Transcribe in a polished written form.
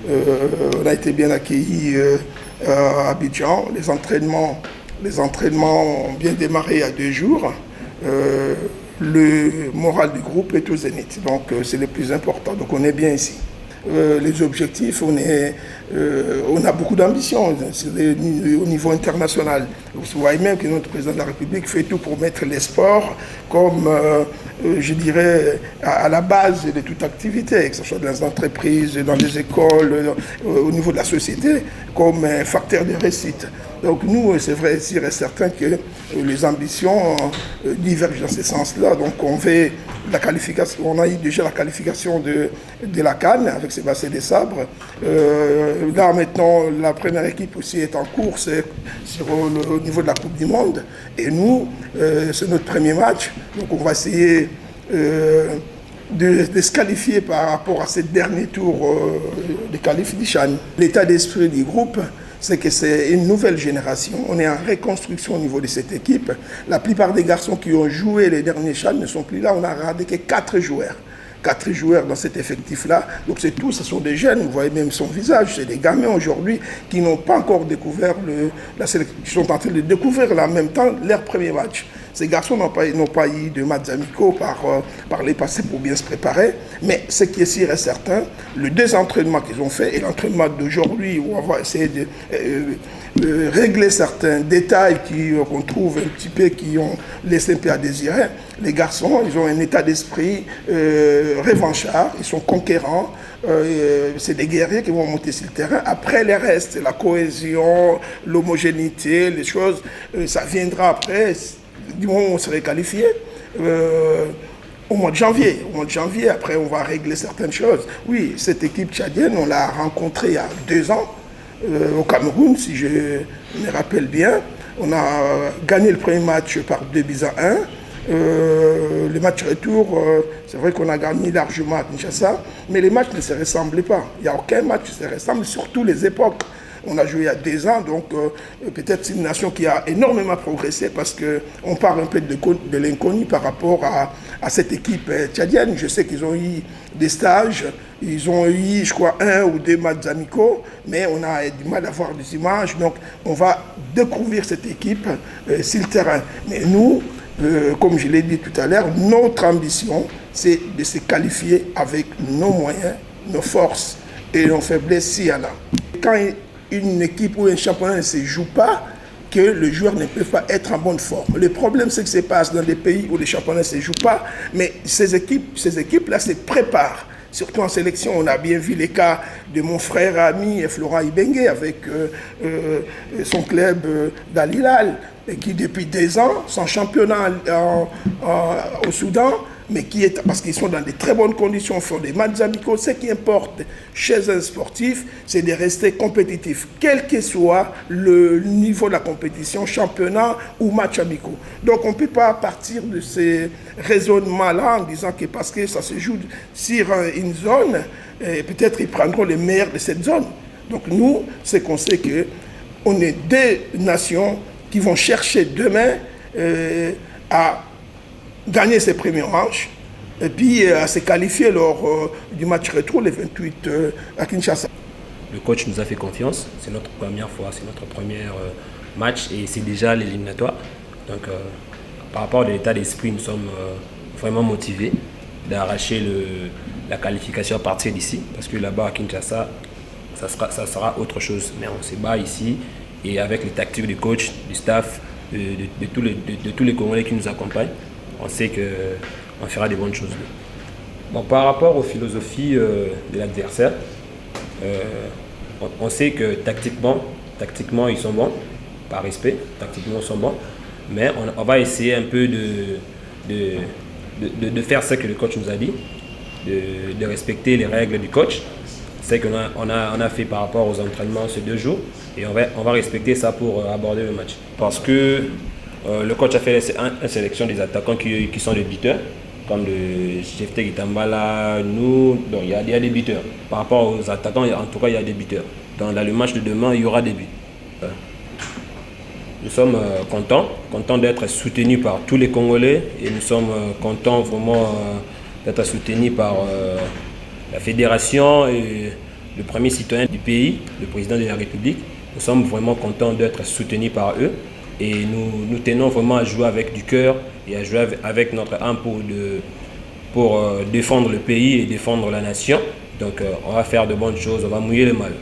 On a été bien accueillis à Abidjan. Les entraînements ont bien démarré il y a 2 jours. Le moral du groupe est au zénith, donc c'est le plus important. Donc on est bien ici. Les objectifs, on a beaucoup d'ambition au niveau international. Vous voyez même que notre président de la République fait tout pour mettre les sports comme, je dirais, à la base de toute activité, que ce soit dans les entreprises, dans les écoles, au niveau de la société, comme un facteur de réussite. Donc nous, c'est vrai, sûr et certain que les ambitions divergent dans ce sens-là. Donc on fait la qualification, on a eu déjà la qualification de la CAN avec Sébastien Desabre. Là maintenant, la première équipe aussi est en course au niveau de la Coupe du Monde. Et nous, c'est notre premier match. Donc on va essayer de se qualifier par rapport à ce dernier tour de qualif du CHAN. L'état d'esprit du groupe, c'est que c'est une nouvelle génération. On est en reconstruction au niveau de cette équipe. La plupart des garçons qui ont joué les derniers CHAN ne sont plus là. On a regardé que 4 joueurs. 4 joueurs dans cet effectif-là. Donc c'est tout, ce sont des jeunes, vous voyez même son visage. C'est des gamins aujourd'hui qui n'ont pas encore découvert la sélection, qui sont en train de découvrir là en même temps leur premier match. Ces garçons n'ont pas eu de matchs amicaux par les passés pour bien se préparer. Mais ce qui est sûr et certain, les 2 entraînements qu'ils ont fait et l'entraînement d'aujourd'hui où on va essayer de régler certains détails qu'on trouve un petit peu qui ont laissé un peu à désirer. Les garçons, ils ont un état d'esprit revanchard, ils sont conquérants. C'est des guerriers qui vont monter sur le terrain. Après, les restes, la cohésion, l'homogénéité, les choses, ça viendra après. Du moment où on serait qualifié, au mois de janvier. Au mois de janvier, après, on va régler certaines choses. Oui, cette équipe tchadienne, on l'a rencontrée il y a 2 ans au Cameroun, si je me rappelle bien. On a gagné le premier match par 2-1. Le match retour, c'est vrai qu'on a gagné largement à Kinshasa, mais les matchs ne se ressemblaient pas. Il n'y a aucun match qui se ressemble, surtout les époques. On a joué il y a 2 ans, donc peut-être c'est une nation qui a énormément progressé parce qu'on parle un peu de l'inconnu par rapport à cette équipe tchadienne. Je sais qu'ils ont eu des stages, ils ont eu, je crois, 1 ou 2 matchs amicaux, mais on a du mal à voir des images. Donc on va découvrir cette équipe sur le terrain. Mais nous, comme je l'ai dit tout à l'heure, notre ambition, c'est de se qualifier avec nos moyens, nos forces et nos faiblesses s'il y en a. Quand une équipe ou un championnat ne se joue pas, que le joueur ne peut pas être en bonne forme. Le problème, c'est que ça se passe dans des pays où les championnats ne se jouent pas, mais ces équipes-là se préparent. Surtout en sélection, on a bien vu les cas de mon frère ami Florent Ibengue avec son club d'Al Hilal, qui depuis 2 ans, sont championnat au Soudan, mais parce qu'ils sont dans de très bonnes conditions, font des matchs amicaux. Ce qui importe chez un sportif, c'est de rester compétitif, quel que soit le niveau de la compétition, championnat ou match amicaux. Donc on ne peut pas partir de ces raisonnements-là en disant que parce que ça se joue sur une zone, peut-être ils prendront les meilleurs de cette zone. Donc nous, c'est qu'on sait qu'on est 2 nations qui vont chercher demain à gagner ses premiers matchs et puis à se qualifier lors du match retour le 28 à Kinshasa. Le coach nous a fait confiance, c'est notre première fois, c'est notre premier match et c'est déjà l'éliminatoire. Donc par rapport à l'état d'esprit, nous sommes vraiment motivés d'arracher la qualification à partir d'ici parce que là-bas à Kinshasa, ça sera autre chose. Mais on se bat ici et avec les tactiques du coach, du staff, de tous les Congolais qui nous accompagnent, on sait qu'on fera des bonnes choses. Bon, par rapport aux philosophies de l'adversaire, on sait que tactiquement ils sont bons, par respect, tactiquement ils sont bons, mais on va essayer un peu de faire ce que le coach nous a dit, de respecter les règles du coach. C'est qu'on a fait par rapport aux entraînements ces 2 jours et on va respecter ça pour aborder le match. Parce que le coach a fait une sélection des attaquants qui sont des buteurs, comme le Chefté Gitambala, nous, donc il y a des buteurs. Par rapport aux attaquants, en tout cas, il y a des buteurs. Dans le match de demain, il y aura des buts. Nous sommes contents d'être soutenus par tous les Congolais et nous sommes contents vraiment d'être soutenus par la fédération et le premier citoyen du pays, le président de la République. Nous sommes vraiment contents d'être soutenus par eux et nous tenons vraiment à jouer avec du cœur et à jouer avec notre âme pour défendre le pays et défendre la nation. Donc on va faire de bonnes choses, on va mouiller le maillot.